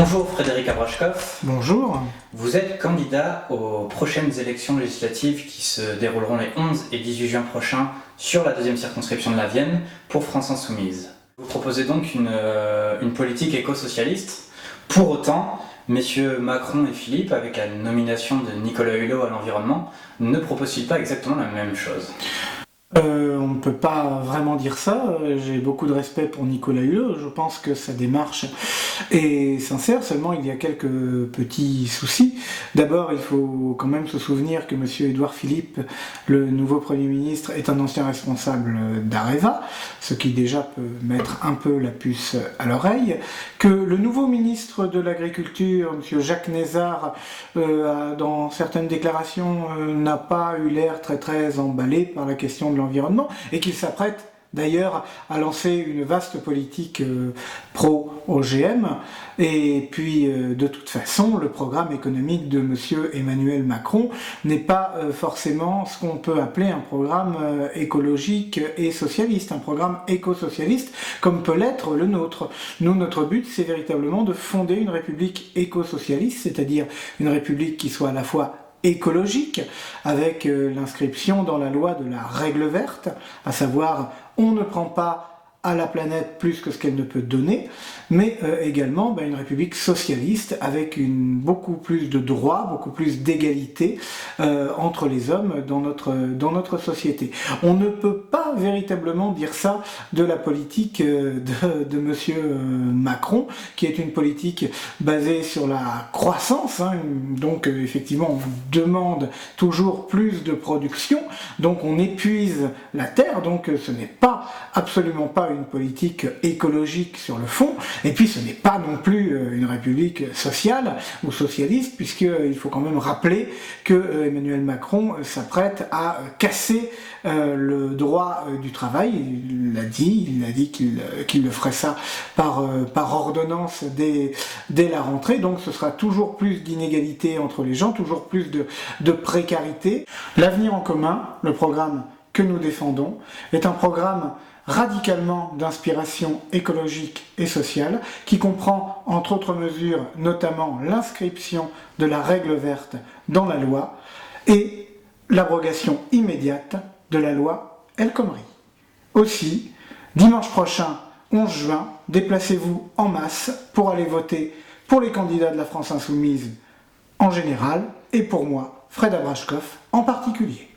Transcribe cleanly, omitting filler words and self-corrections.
Bonjour Frédéric Abrashkov. Bonjour. Vous êtes candidat aux prochaines élections législatives qui se dérouleront les 11 et 18 juin prochains sur la deuxième circonscription de la Vienne pour France Insoumise. Vous proposez donc une politique éco-socialiste. Pour autant, messieurs Macron et Philippe, avec la nomination de Nicolas Hulot à l'environnement, ne proposent-ils pas exactement la même chose ? On ne peut pas vraiment dire ça. J'ai beaucoup de respect pour Nicolas Hulot. Je pense que sa démarche est sincère, seulement il y a quelques petits soucis. D'abord, il faut quand même se souvenir que M. Édouard Philippe, le nouveau Premier ministre, est un ancien responsable d'Areva, ce qui déjà peut mettre un peu la puce à l'oreille, que le nouveau ministre de l'Agriculture, M. Jacques Nézard, dans certaines déclarations, n'a pas eu l'air très emballé par la question de l'environnement, et qu'il s'apprête d'ailleurs à lancer une vaste politique pro-OGM. Et puis, de toute façon, le programme économique de M. Emmanuel Macron n'est pas forcément ce qu'on peut appeler un programme écologique et socialiste, un programme éco-socialiste, comme peut l'être le nôtre. Nous, notre but, c'est véritablement de fonder une république éco-socialiste, c'est-à-dire une république qui soit à la fois écologique, avec l'inscription dans la loi de la règle verte, à savoir on ne prend pas à la planète plus que ce qu'elle ne peut donner, mais également une république socialiste avec beaucoup plus de droits, beaucoup plus d'égalité entre les hommes dans notre société. On ne peut pas véritablement dire ça de la politique de monsieur Macron, qui est une politique basée sur la croissance, donc effectivement on demande toujours plus de production, donc on épuise la terre, donc ce n'est pas absolument pas une politique écologique sur le fond, et puis ce n'est pas non plus une république sociale ou socialiste, puisqu'il faut quand même rappeler que Emmanuel Macron s'apprête à casser le droit du travail. Il a dit qu'il le ferait ça par ordonnance dès la rentrée, donc ce sera toujours plus d'inégalités entre les gens, toujours plus de précarité. L'avenir en commun, le programme que nous défendons, est un programme radicalement d'inspiration écologique et sociale, qui comprend, entre autres mesures, notamment l'inscription de la règle verte dans la loi et l'abrogation immédiate de la loi El Khomri. Aussi, dimanche prochain, 11 juin, déplacez-vous en masse pour aller voter pour les candidats de la France Insoumise en général et pour moi, Fred Abrashkov, en particulier.